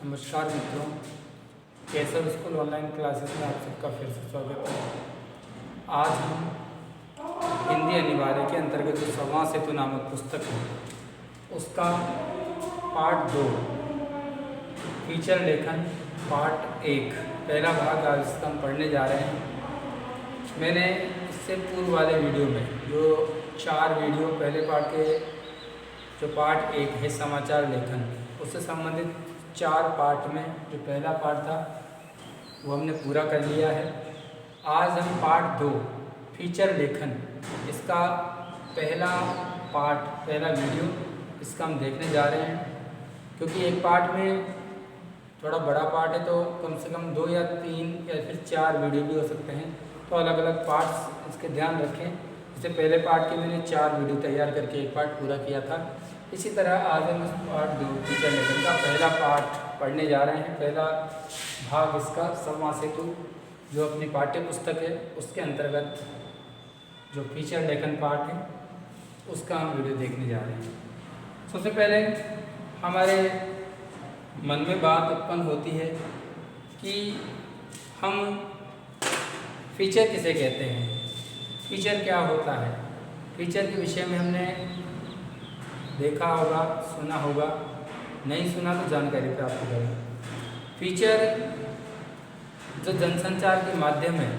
नमस्कार मित्रों, Keshav school online classes में आप सबका फिर से स्वागत है। आज हम हिंदी अनिवार्य के अंतर्गत जो संवाद सेतु नामक पुस्तक है उसका पार्ट 2 फीचर लेखन पार्ट 1 पहला भाग आज इसका हम पढ़ने जा रहे हैं। मैंने इससे पूर्व वाले वीडियो में जो 4 वीडियो पहले पार्ट के जो पार्ट 1 है समाचार लेखन, उससे संबंधित 4 पार्ट में जो पहला पार्ट था वो हमने पूरा कर लिया है। आज हम पार्ट 2 फीचर लेखन, इसका पहला पार्ट पहला वीडियो इसका हम देखने जा रहे हैं। क्योंकि एक पार्ट में थोड़ा बड़ा पार्ट है तो कम से कम 2 या 3 या फिर 4 वीडियो भी हो सकते हैं, तो अलग अलग पार्ट्स इसके ध्यान रखें। इससे पहले पार्ट के मैंने 4 वीडियो तैयार करके एक पार्ट पूरा किया था। इसी तरह आज हम इस पार्ट 2 फीचर लेखन का पहला पार्ट पढ़ने जा रहे हैं। पहला भाग इसका संवाद सेतु जो अपनी पाठ्य पुस्तक है उसके अंतर्गत जो फीचर लेखन पार्ट है उसका हम वीडियो देखने जा रहे हैं। सबसे पहले हमारे मन में बात उत्पन्न होती है कि हम फीचर किसे कहते हैं, फीचर क्या होता है। फीचर के विषय में हमने देखा होगा, सुना होगा, नहीं सुना तो जानकारी प्राप्त करें। फीचर जो जनसंचार के माध्यम है,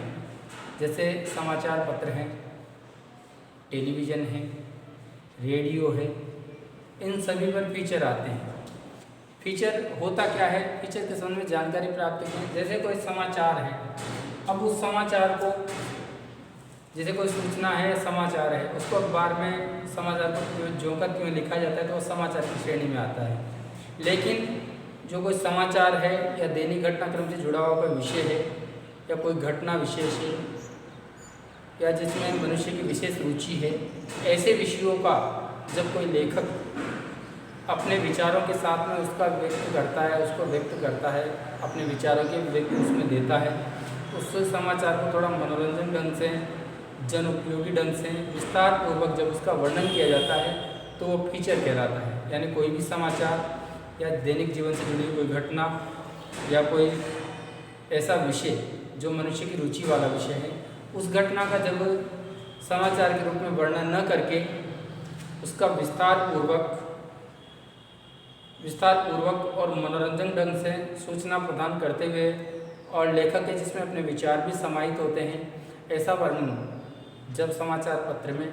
जैसे समाचार पत्र हैं, टेलीविज़न है, रेडियो है, इन सभी पर फीचर आते हैं। फीचर होता क्या है, फीचर के संबंध में जानकारी प्राप्त करें। जैसे कोई समाचार है, अब उस समाचार को, जैसे कोई सूचना है, समाचार है, उसको अखबार में समाचार को जोकर क्यों लिखा जाता है तो वो समाचार की श्रेणी में आता है। लेकिन जो कोई समाचार है या दैनिक घटनाक्रम से जुड़ा हुआ कोई विषय है या कोई घटना विशेष है या जिसमें मनुष्य की विशेष रुचि है, ऐसे विषयों का जब कोई लेखक अपने विचारों के साथ में उसका व्यक्त करता है, उसको व्यक्त करता है, अपने विचारों के व्यक्त उसमें देता है, उस समाचार को थोड़ा मनोरंजन ढंग से, जन उपयोगी ढंग से, विस्तार पूर्वक जब उसका वर्णन किया जाता है तो वो फीचर कहलाता है। यानी कोई भी समाचार या दैनिक जीवन से जुड़ी कोई घटना या कोई ऐसा विषय जो मनुष्य की रुचि वाला विषय है, उस घटना का जब समाचार के रूप में वर्णन न करके उसका विस्तार पूर्वक और मनोरंजन ढंग से सूचना प्रदान करते हुए और लेखक के जिसमें अपने विचार भी समाहित होते हैं, ऐसा वर्णन जब समाचार पत्र में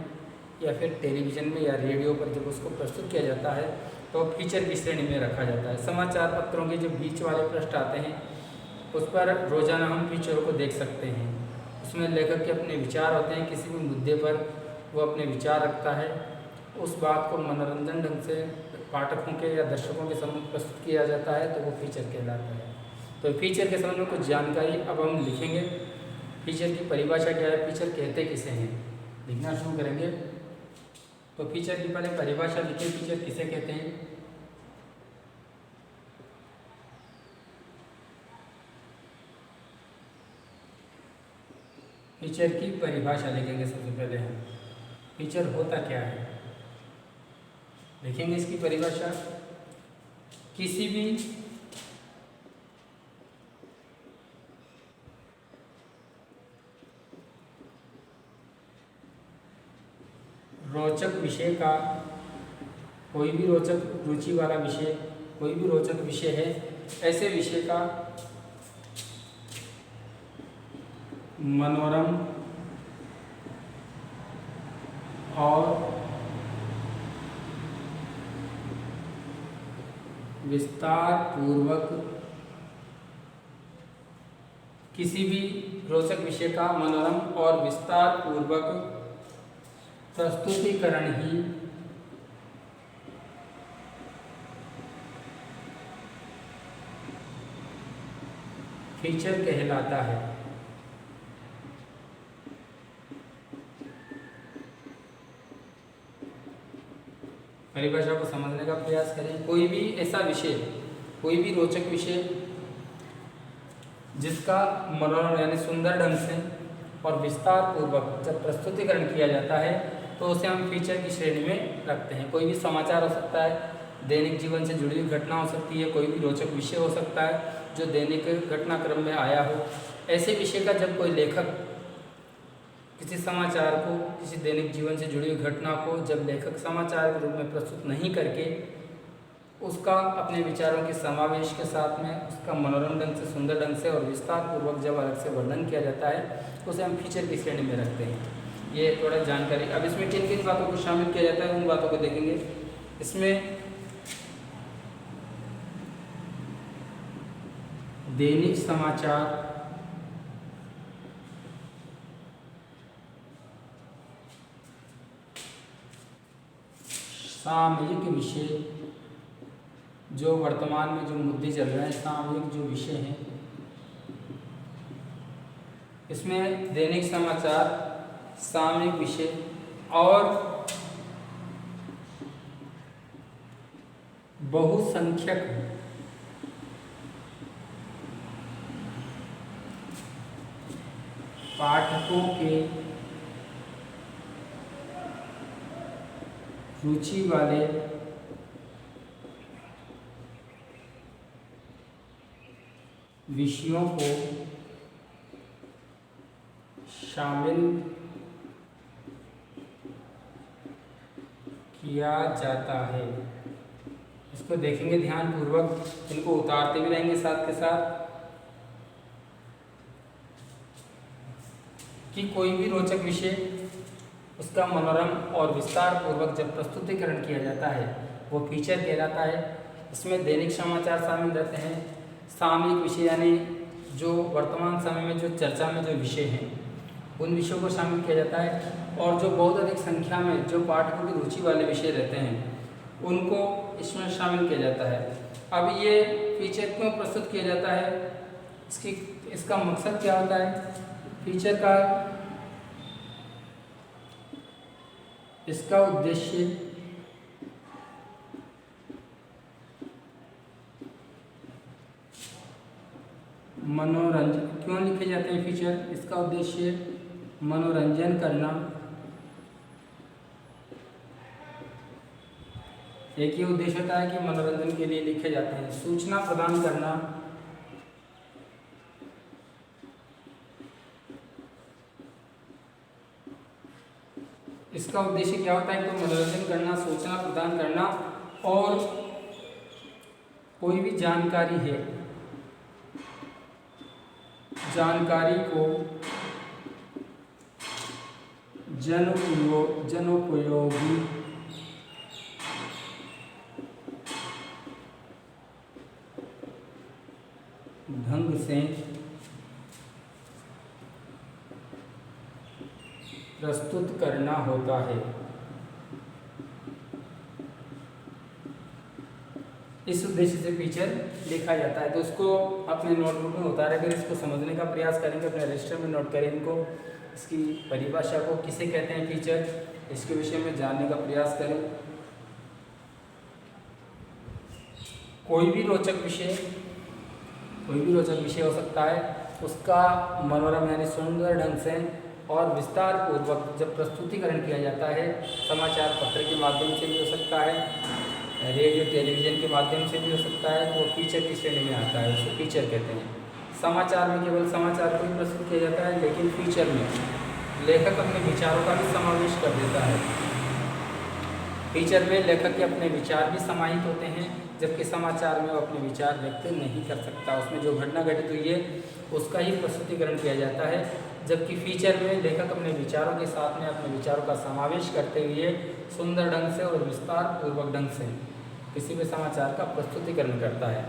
या फिर टेलीविज़न में या रेडियो पर जब उसको प्रस्तुत किया जाता है तो फीचर की श्रेणी में रखा जाता है। समाचार पत्रों के जो बीच वाले पृष्ठ आते हैं उस पर रोजाना हम फीचरों को देख सकते हैं। उसमें लेखक के अपने विचार होते हैं, किसी भी मुद्दे पर वो अपने विचार रखता है, उस बात को मनोरंजन ढंग से पाठकों के या दर्शकों के सामने प्रस्तुत किया जाता है तो वो फीचर कहलाता है। तो फीचर के संबंध में कुछ जानकारी अब हम लिखेंगे। फीचर की परिभाषा क्या है, फीचर कहते किसे हैं, लिखना शुरू करेंगे। तो फीचर की पहले परिभाषा लिखिए, फीचर किसे कहते हैं। फीचर की परिभाषा लिखेंगे सबसे पहले हम। फीचर होता क्या है लिखेंगे इसकी परिभाषा। किसी भी रोचक विषय का, कोई भी रोचक रुचि वाला विषय, कोई भी रोचक विषय है, ऐसे विषय का मनोरम और विस्तार पूर्वक, किसी भी रोचक विषय का मनोरम और विस्तार पूर्वक प्रस्तुतिकरण ही फीचर कहलाता है। परिभाषा को समझने का प्रयास करें। कोई भी ऐसा विषय, कोई भी रोचक विषय जिसका मनोरम यानी सुंदर ढंग से और विस्तार पूर्वक जब प्रस्तुतिकरण किया जाता है तो उसे हम फीचर की श्रेणी में रखते हैं। कोई भी समाचार हो सकता है, दैनिक जीवन से जुड़ी हुई घटना हो सकती है, कोई भी रोचक विषय हो सकता है जो दैनिक घटनाक्रम में आया हो। ऐसे विषय का जब कोई लेखक किसी समाचार को, किसी दैनिक जीवन से जुड़ी हुई घटना को जब लेखक समाचार के रूप में प्रस्तुत नहीं करके उसका अपने विचारों के समावेश के साथ में उसका मनोरम ढंग से, सुंदर ढंग से और विस्तार पूर्वक जब अलग से वर्णन किया जाता है उसे हम फीचर की श्रेणी में रखते हैं। ये थोड़ा जानकारी। अब इसमें किन किन बातों को शामिल किया जाता है उन बातों को देखेंगे। इसमें दैनिक समाचार, सामयिक विषय, जो वर्तमान में जो मुद्दे चल रहे हैं, सामयिक जो विषय हैं, इसमें दैनिक समाचार, सामयिक विषय और बहुसंख्यक पाठकों के रुचि वाले विषयों को शामिल किया जाता है। इसको देखेंगे ध्यान पूर्वक, इनको उतारते भी रहेंगे साथ के साथ कि कोई भी रोचक विषय उसका मनोरम और विस्तार पूर्वक जब प्रस्तुतिकरण किया जाता है वो फीचर कहलाता है। इसमें दैनिक समाचार शामिल रहते हैं, सामयिक विषय यानी जो वर्तमान समय में जो चर्चा में जो विषय हैं उन विषयों को शामिल किया जाता है, और जो बहुत अधिक संख्या में जो पाठकों की रुचि वाले विषय रहते हैं उनको इसमें शामिल किया जाता है। अब ये फीचर क्यों प्रस्तुत किया जाता है, इसका मकसद क्या होता है फीचर का? इसका उद्देश्य मनोरंजन। क्यों लिखे जाते हैं फीचर? इसका उद्देश्य मनोरंजन करना, एक ही उद्देश्य होता है कि मनोरंजन के लिए लिखे जाते हैं। सूचना प्रदान करना, इसका उद्देश्य क्या होता है? तो मनोरंजन करना, सूचना प्रदान करना, और कोई भी जानकारी है, जानकारी को जनोपयोगी ढंग से प्रस्तुत करना होता है। इस उद्देश्य से फीचर लिखा जाता है। तो उसको अपने नोटबुक में उतारे कर इसको समझने का प्रयास करेंगे, अपने रजिस्टर में नोट करें इनको, इसकी परिभाषा को किसे कहते हैं फीचर, इसके विषय में जानने का प्रयास करें। कोई भी रोचक विषय हो सकता है, उसका मनोरम यानी सुंदर ढंग से और विस्तार पूर्वक जब प्रस्तुतिकरण किया जाता है, समाचार पत्र के माध्यम से भी हो सकता है, रेडियो टेलीविज़न के माध्यम से भी हो सकता है, तो फीचर की श्रेणी में आता है, उसको फीचर कहते हैं। समाचार में केवल समाचार को ही प्रस्तुत किया जाता है, लेकिन फीचर में लेखक अपने विचारों का भी समावेश कर देता है। फीचर में लेखक के अपने विचार भी समाहित होते हैं, जबकि समाचार में वो अपने विचार व्यक्त नहीं कर सकता। उसमें जो घटना घटित हुई है उसका ही प्रस्तुतिकरण किया जाता है, जबकि फीचर में लेखक अपने विचारों के साथ में अपने विचारों का समावेश करते हुए सुंदर ढंग से और विस्तार पूर्वक ढंग से किसी भी समाचार का प्रस्तुतिकरण करता है।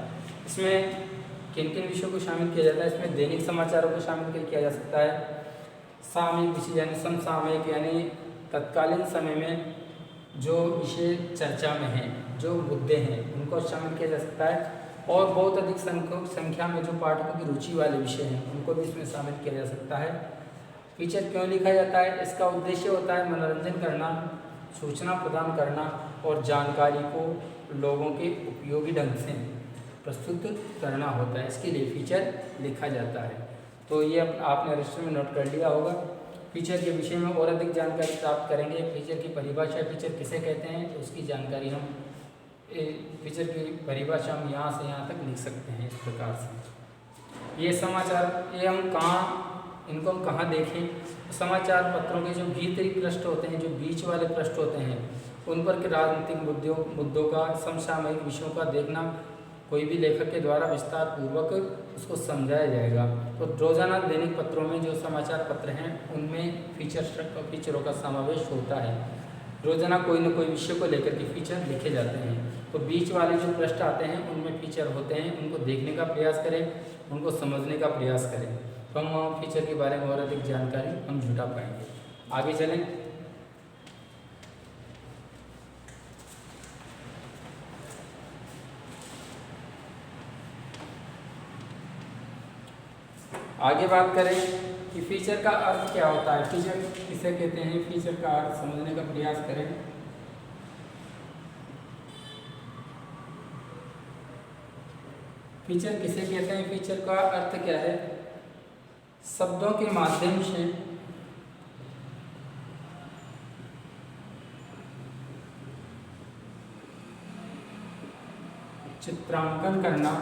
इसमें किन किन विषयों को शामिल किया जाता है? इसमें दैनिक समाचारों को शामिल किया जा सकता है, सामयिक विषय यानी समसामयिक यानी तत्कालीन समय में जो विषय चर्चा में हैं, जो मुद्दे हैं, उनको शामिल किया जा सकता है, और बहुत अधिक संख्या में जो पाठकों की रुचि वाले विषय हैं उनको भी इसमें शामिल किया जा सकता है। फीचर क्यों लिखा जाता है? इसका उद्देश्य होता है मनोरंजन करना, सूचना प्रदान करना और जानकारी को लोगों के उपयोगी ढंग से प्रस्तुत करना होता है, इसके लिए फीचर लिखा जाता है। तो ये आपने रजिस्टर में नोट कर लिया होगा। फीचर के विषय में और अधिक जानकारी प्राप्त करेंगे। फीचर की परिभाषा, फीचर किसे कहते हैं, तो उसकी जानकारी हम फीचर की परिभाषा हम यहाँ से यहाँ तक लिख सकते हैं इस प्रकार से। ये समाचार ये हम कहाँ इनको हम कहाँ देखें? समाचार पत्रों के जो भीतरी पृष्ठ होते हैं, जो बीच वाले पृष्ठ होते हैं, उन पर के राजनीतिक मुद्दों का, समसामयिक विषयों का देखना कोई भी लेखक के द्वारा विस्तार पूर्वक उसको समझाया जाएगा। तो रोजाना दैनिक पत्रों में जो समाचार पत्र हैं उनमें फीचरों का समावेश होता है। रोजाना कोई न कोई विषय को लेकर के फीचर लिखे जाते हैं। तो बीच वाले जो पृष्ठ आते हैं उनमें फीचर होते हैं, उनको देखने का प्रयास करें, उनको समझने का प्रयास करें, तो हम फीचर के बारे में और अधिक जानकारी हम जुटा पाएंगे। आगे चलें। आगे बात करें कि फीचर का अर्थ क्या होता है, फीचर किसे कहते हैं, फीचर का अर्थ समझने का प्रयास करें। फीचर किसे कहते हैं, फीचर का अर्थ क्या है? शब्दों के माध्यम से चित्रांकन करना,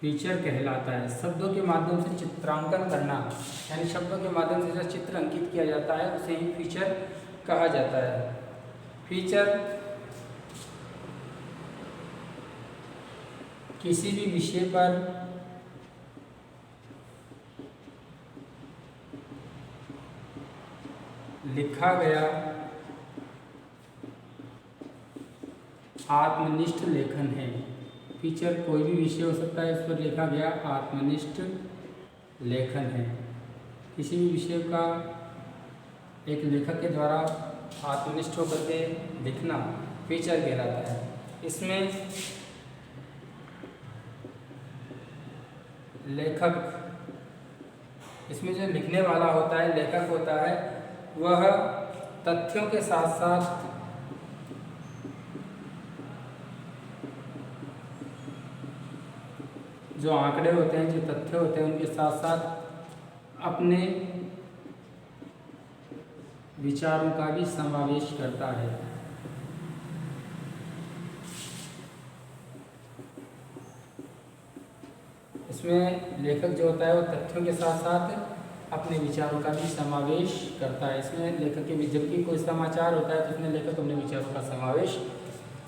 फीचर कहलाता है। शब्दों के माध्यम से चित्रांकन करना, यानी शब्दों के माध्यम से जो चित्र अंकित किया जाता है उसे ही फीचर कहा जाता है। फीचर किसी भी विषय पर लिखा गया आत्मनिष्ठ लेखन है। फीचर कोई भी विषय हो सकता है, इस पर लिखा गया आत्मनिष्ठ लेखन है। किसी भी विषय का एक लेखक के द्वारा आत्मनिष्ठ होकर के लिखना फीचर कहलाता है। इसमें जो लिखने वाला होता है, लेखक होता है, वह तथ्यों के साथ साथ जो आंकड़े होते हैं, जो तथ्य होते हैं, उनके साथ साथ अपने विचारों का भी समावेश करता है। इसमें लेखक जो होता है वो तथ्यों के साथ साथ अपने विचारों का भी समावेश करता है। इसमें लेखक के जबकि कोई समाचार होता है तो इसमें लेखक अपने विचारों का समावेश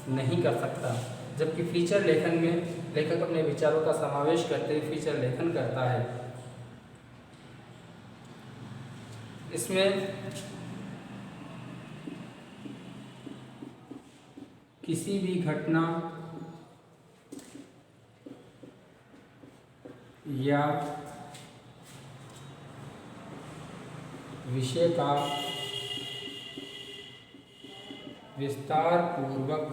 नहीं कर सकता, जबकि फीचर लेखन में लेखक अपने विचारों का समावेश करते हुए फीचर लेखन करता है। इसमें किसी भी घटना या विषय का विस्तार पूर्वक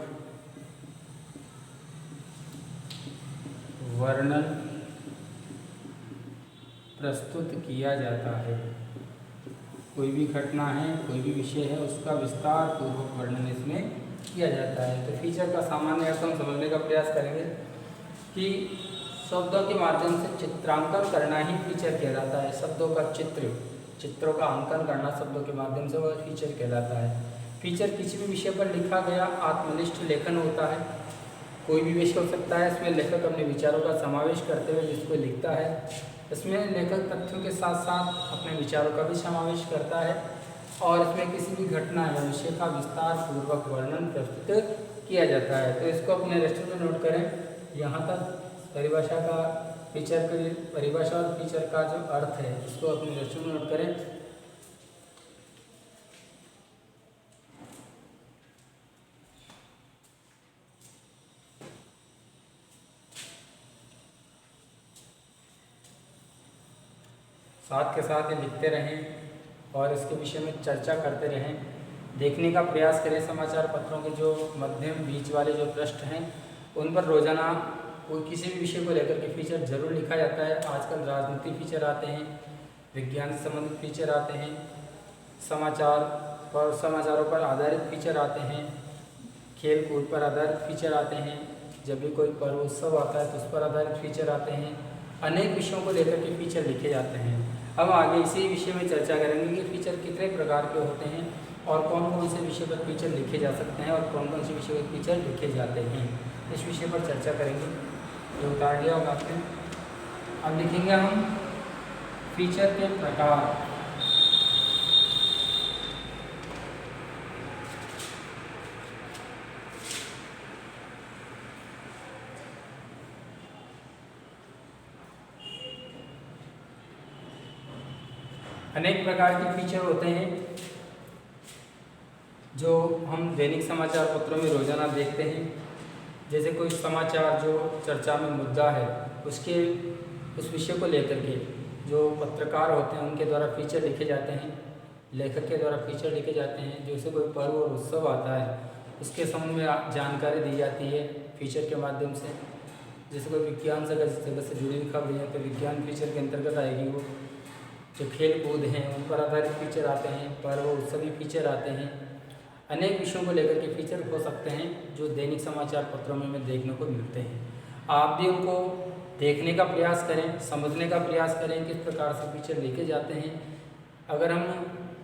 वर्णन प्रस्तुत किया जाता है। कोई भी घटना है, कोई भी विषय है, उसका विस्तार पूर्वक वर्णन इसमें किया जाता है। तो फीचर का सामान्य अर्थ हम समझने का प्रयास करेंगे कि शब्दों के माध्यम से चित्रांकन करना ही फीचर कहलाता है। शब्दों का चित्रों का अंकन करना शब्दों के माध्यम से वह फीचर कहलाता है। फीचर किसी भी विषय पर लिखा गया आत्मनिष्ठ लेखन होता है। कोई भी विषय हो सकता है, इसमें लेखक अपने विचारों का समावेश करते हुए जिसको लिखता है। इसमें लेखक तथ्यों के साथ साथ अपने विचारों का भी समावेश करता है और इसमें किसी भी घटना या विषय का विस्तार पूर्वक वर्णन प्रस्तुत किया जाता है। तो इसको अपने रजिस्टर में नोट करें। यहाँ तक परिभाषा का फीचर की परिभाषा और फीचर का जो अर्थ है इसको अपने रजिस्टर में नोट करें। साथ के साथ ये लिखते रहें और इसके विषय में चर्चा करते रहें। देखने का प्रयास करें समाचार पत्रों के जो मध्यम बीच वाले जो पृष्ठ हैं उन पर रोजाना कोई किसी भी विषय को लेकर के फीचर जरूर लिखा जाता है। आजकल राजनीति फीचर आते हैं, विज्ञान से संबंधित फीचर आते हैं, समाचारों पर आधारित फीचर आते हैं, खेल कूद पर आधारित फीचर आते हैं, जब भी कोई पर्व उत्सव आता है तो उस पर आधारित फीचर आते हैं, अनेक विषयों को लेकर के फीचर लिखे जाते हैं। अब आगे इसी विषय में चर्चा करेंगे कि फीचर कितने प्रकार के होते हैं और कौन कौन से विषय पर फीचर लिखे जा सकते हैं और कौन कौन से विषय पर फीचर लिखे जाते हैं, इस विषय पर चर्चा करेंगे। जो उतार दिया होगा आपने। अब लिखेंगे हम फीचर के प्रकार। अनेक प्रकार के फीचर होते हैं जो हम दैनिक समाचार पत्रों में रोजाना देखते हैं। जैसे कोई समाचार जो चर्चा में मुद्दा है उसके उस विषय को लेकर के जो पत्रकार होते हैं उनके द्वारा फीचर लिखे जाते हैं, लेखक के द्वारा फीचर लिखे जाते हैं। जैसे कोई पर्व और उत्सव आता है उसके संबंध में जानकारी दी जाती है फीचर के माध्यम से। जैसे कोई विज्ञान जगत से जुड़ी हुई खबर है तो विज्ञान फीचर के अंतर्गत आएगी वो। जो खेल कूद हैं उन पर आधारित फीचर आते हैं, पर्व उत्सवी फीचर आते हैं। अनेक विषयों को लेकर के फीचर हो सकते हैं जो दैनिक समाचार पत्रों में हमें देखने को मिलते हैं। आप भी उनको देखने का प्रयास करें, समझने का प्रयास करें किस प्रकार से फीचर लिखे जाते हैं। अगर हम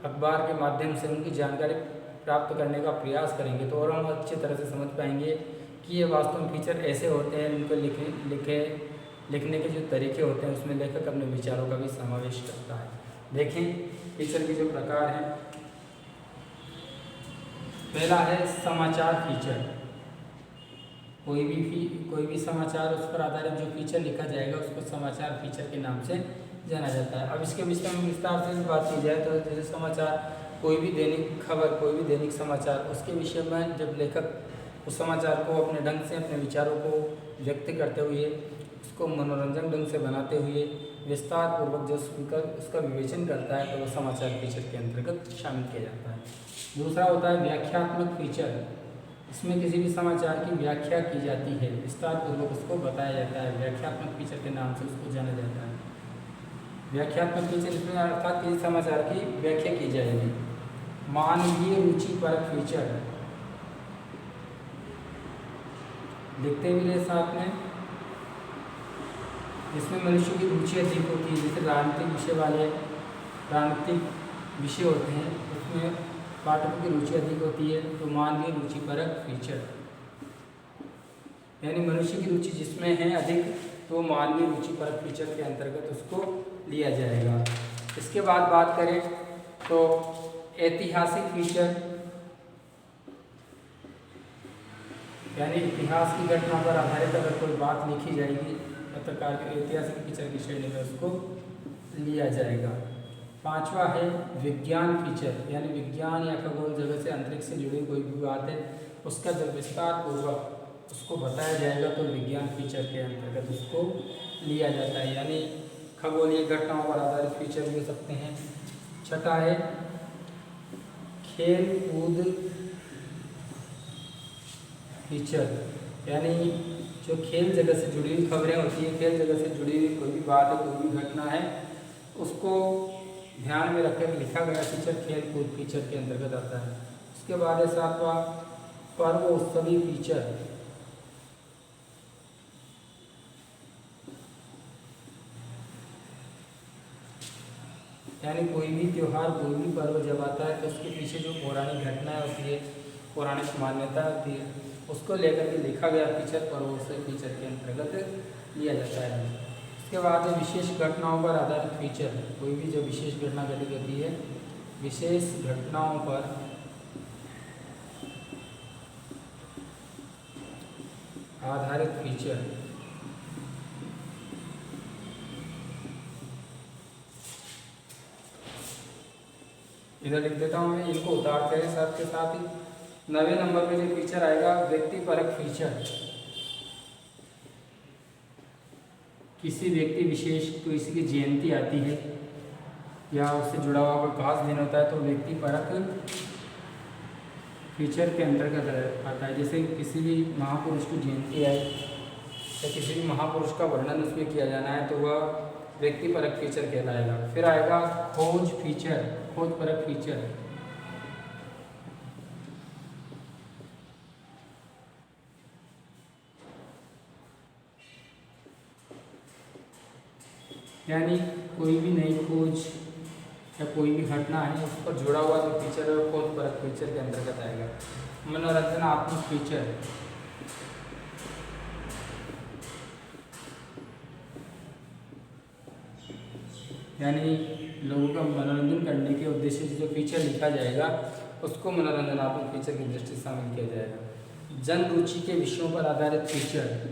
अखबार के माध्यम से उनकी जानकारी प्राप्त करने का प्रयास करेंगे तो और हम अच्छी तरह से समझ पाएंगे कि ये वास्तव में फीचर ऐसे होते हैं। इनको लिखने के जो तरीके होते हैं उसमें लेखक अपने विचारों का भी समावेश करता है। देखें फीचर के जो प्रकार हैं। पहला है समाचार फीचर। कोई भी समाचार उस पर आधारित जो फीचर लिखा जाएगा उसको समाचार फीचर के नाम से जाना जाता है। अब इसके विषय में विस्तार से बात की जाए तो जैसे समाचार, कोई भी दैनिक खबर, कोई भी दैनिक समाचार, उसके विषय में जब लेखक उस समाचार को अपने ढंग से अपने विचारों को व्यक्त करते हुए उसको मनोरंजन ढंग से बनाते हुए विस्तार पूर्वक जो उसका विवेचन करता है तो वह समाचार फीचर के अंतर्गत शामिल किया जाता है। दूसरा होता है व्याख्यात्मक फीचर। इसमें किसी भी समाचार की व्याख्या की जाती है, विस्तार पूर्वक उसको बताया जाता है, व्याख्यात्मक फीचर के नाम से उसको जाना जाता है। व्याख्यात्मक फीचर इसमें अर्थात किसी समाचार की व्याख्या की जाएगी। मानवीय रुचि परक फीचर, लिखते भी रहे साथ में, जिसमें मनुष्य की रुचि अधिक होती है। जैसे राजनीतिक विषय होते हैं उसमें पाठकों की रुचि अधिक होती है तो मानवीय रुचि परक फीचर, यानी मनुष्य की रुचि जिसमें है अधिक तो मानवीय रुचि परक फीचर के अंतर्गत उसको लिया जाएगा। इसके बाद बात करें तो ऐतिहासिक फीचर, यानी इतिहास की घटना पर आधारित अगर कोई बात लिखी जाएगी पत्रकार के ऐतिहासिक फीचर की श्रेणी में उसको लिया जाएगा। पांचवा है विज्ञान फीचर, यानी विज्ञान या खगोल जगत से अंतरिक्ष से जुड़ी कोई भी बात है उसका जब विस्तार पूर्वक उसको बताया जाएगा तो विज्ञान फीचर के अंतर्गत उसको लिया जाता है, यानी खगोलीय घटनाओं पर आधारित फीचर भी हो सकते हैं। छठा है खेल कूद फीचर, यानी जो खेल जगत से जुड़ी हुई खबरें होती है, खेल जगत से जुड़ी हुई कोई भी बात है, कोई भी घटना है, उसको ध्यान में रखकर लिखा गया फीचर खेल कूद फीचर के अंतर्गत आता है। उसके बाद है सातवां पर्व उत्सवी फीचर, यानी कोई भी त्यौहार, कोई भी पर्व जब आता है तो उसके पीछे जो पौराणिक घटनाएं होती है, पौराणिक मान्यता होती है, उसको लेकर के लिखा गया फीचर पर्व उत्सवी फीचर के अंतर्गत लिया जाता है। इसके बाद विशेष घटनाओं पर आधारित फीचर, कोई भी जो विशेष घटना घटित होती है, विशेष घटनाओं पर आधारित फीचर, इधर लिख देता हूँ मैं, इनको उतारते हैं साथ के साथ ही। 9वें नंबर पे जो फीचर आएगा व्यक्ति परक फीचर, किसी व्यक्ति विशेष, किसी की जयंती आती है या उससे जुड़ा हुआ कोई खास दिन होता है तो व्यक्ति परक फीचर के अंतर्गत आता है। जैसे किसी भी महापुरुष की जयंती आए या किसी भी महापुरुष का वर्णन उसमें किया जाना है तो वह व्यक्ति परक फीचर कहलाएगा। फिर आएगा खोज फीचर, खोज परक फीचर, यानी कोई भी नई खोज या कोई भी घटना है उस पर जुड़ा हुआ जो फीचर है वो खोजपरक फीचर के अंतर्गत आएगा। मनोरंजनात्मक फीचर, यानी लोगों का मनोरंजन करने के उद्देश्य से जो फीचर लिखा जाएगा उसको मनोरंजनात्मक फीचर की दृष्टि से शामिल किया जाएगा। जन रुचि के विषयों पर आधारित फीचर,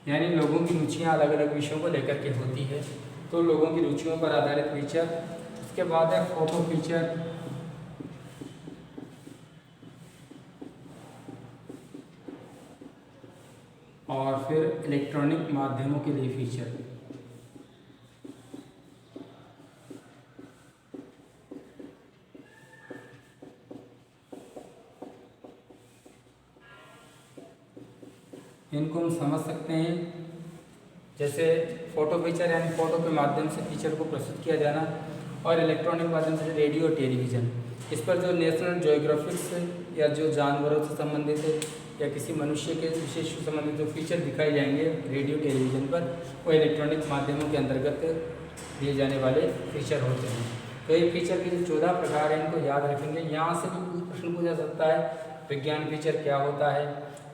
यानी लोगों की रुचियाँ अलग अलग विषयों को लेकर के होती है, तो लोगों की रुचियों पर आधारित फीचर। उसके बाद है फोटो फीचर, और फिर इलेक्ट्रॉनिक माध्यमों के लिए फीचर। इनको हम समझ सकते हैं। जैसे फोटो फीचर यानी फ़ोटो के माध्यम से फीचर को प्रस्तुत किया जाना, और इलेक्ट्रॉनिक माध्यम से रेडियो और टेलीविज़न। इस पर जो नेशनल ज्योग्राफिक्स या जो जानवरों से संबंधित है या किसी मनुष्य के विशेष से संबंधित जो फीचर दिखाए जाएंगे रेडियो टेलीविज़न पर, वो इलेक्ट्रॉनिक माध्यमों के अंतर्गत दिए जाने वाले फीचर होते हैं। तो ये फीचर के जो 14 प्रकार हैं इनको याद रखेंगे। यहाँ से भी प्रश्न पूछा सकता है, विज्ञान फीचर क्या होता है,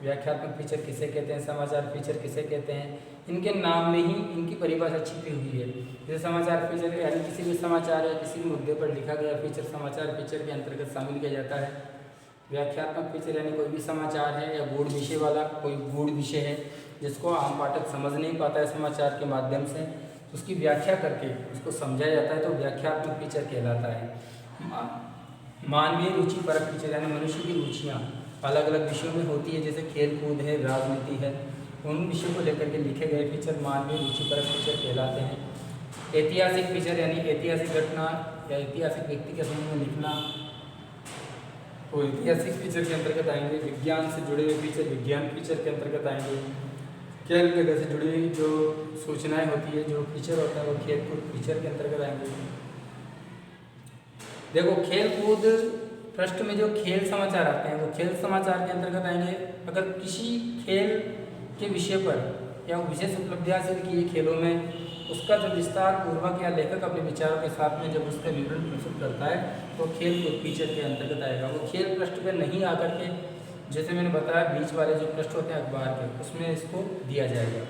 व्याख्यात्मक फीचर किसे कहते हैं, समाचार फीचर किसे कहते हैं। इनके नाम में ही इनकी परिभाषा छिपी हुई है। जैसे समाचार फीचर यानी किसी भी समाचार या किसी भी मुद्दे पर लिखा गया फीचर समाचार फीचर के अंतर्गत शामिल किया जाता है। व्याख्यात्मक फीचर यानी कोई भी समाचार है या गूढ़ विषय वाला कोई गूढ़ विषय है जिसको आम पाठक समझ नहीं पाता है समाचार के माध्यम से, उसकी व्याख्या करके उसको समझाया जाता है तो व्याख्यात्मक फीचर कहलाता है। मानवीय रुचि परक फीचर यानी मनुष्य की रुचियाँ अलग अलग विषयों में होती है, जैसे खेल कूद है, राजनीति है, उन विषयों को लेकर के लिखे गए फीचर मानवीय रुचि परक फीचर कहलाते हैं। ऐतिहासिक फीचर यानी ऐतिहासिक घटना या ऐतिहासिक व्यक्ति के संबंध में लिखना, तो ऐतिहासिक फीचर के अंतर्गत आएंगे। विज्ञान से जुड़े हुए फीचर विज्ञान फीचर के अंतर्गत आएंगे। खेल जगह से जुड़ी हुई जो सूचनाएं होती है जो फीचर होता है वो खेल कूद फीचर के अंतर्गत आएंगे। देखो खेल कूद पृष्ठ में जो खेल समाचार आते हैं वो खेल समाचार के अंतर्गत आएंगे। अगर किसी खेल के विषय पर या विशेष उपलब्धि हासिल की है खेलों में, उसका जो विस्तार पूर्वक या लेखक अपने विचारों के साथ में जब उसका विवरण प्रस्तुत करता है तो खेल कूद फीचर के अंतर्गत आएगा। वो खेल पृष्ठ पर नहीं आकर के, जैसे मैंने बताया बीच वाले जो पृष्ठ होते हैं अखबार के, उसमें इसको दिया जाएगा।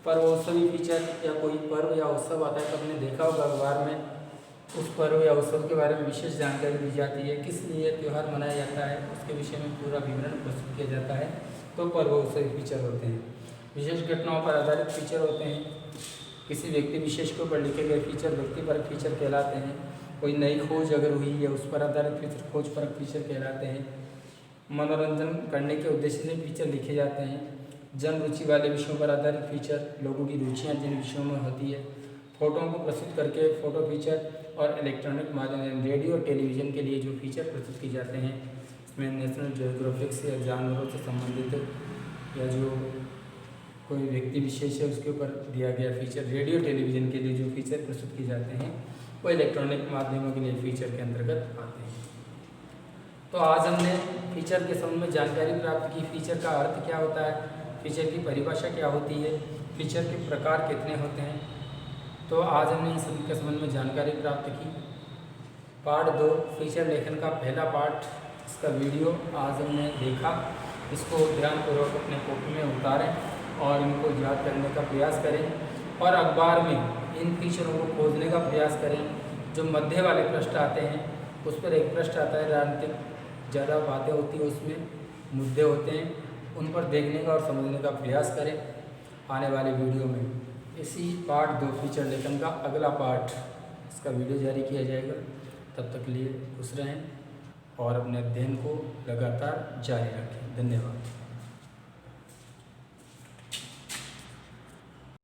पर्वोत्सवी फीचर या कोई पर्व या उत्सव आता है तो हमने देखा होगा अखबार में उस पर्व या उत्सव के बारे में विशेष जानकारी दी जाती है, किस लिए त्यौहार मनाया जाता है, उसके विषय में पूरा विवरण प्रस्तुत किया जाता है, तो पर्वोत्सवी फीचर होते हैं। विशेष घटनाओं पर आधारित फीचर होते हैं। किसी व्यक्ति विशेष के ऊपर लिखे गए फीचर व्यक्तिपरक फीचर कहलाते हैं। कोई नई खोज अगर हुई है उस पर आधारित फीचर खोजपरक फीचर कहलाते हैं। मनोरंजन करने के उद्देश्य से फीचर लिखे जाते हैं। जन रुचि वाले विषयों पर आधारित फीचर, लोगों की रुचियाँ जिन विषयों में होती है, फोटोओं को प्रस्तुत करके फोटो फीचर, और इलेक्ट्रॉनिक माध्यम रेडियो और टेलीविज़न के लिए जो फीचर प्रस्तुत किए जाते हैं, इसमें नेशनल ज्योग्राफिक्स या जानवरों से संबंधित या जो कोई व्यक्ति विशेष है उसके ऊपर दिया गया फीचर, रेडियो टेलीविज़न के लिए जो फीचर प्रस्तुत किए जाते हैं वो इलेक्ट्रॉनिक माध्यमों के लिए फीचर के अंतर्गत आते हैं। तो आज हमने फीचर के संबंध में जानकारी प्राप्त की। फीचर का अर्थ क्या होता है, फीचर की परिभाषा क्या होती है, फीचर के प्रकार कितने होते हैं, तो आज हमने इन सभी के संबंध में जानकारी प्राप्त की। पार्ट 2 फीचर लेखन का पहला पार्ट, इसका वीडियो आज हमने देखा। इसको ध्यानपूर्वक अपने कॉपी में उतारें और इनको याद करने का प्रयास करें और अखबार में इन फीचरों को खोजने का प्रयास करें। जो मध्य वाले पृष्ठ आते हैं उस पर एक पृष्ठ आता है राजनीतिक, ज़्यादा बातें होती है उसमें, मुद्दे होते हैं, उन पर देखने का और समझने का प्रयास करें। आने वाले वीडियो में इसी पार्ट 2 फीचर लेखन का अगला पार्ट, इसका वीडियो जारी किया जाएगा। तब तक के लिए खुश रहें और अपने अध्ययन को लगातार जारी रखें। धन्यवाद।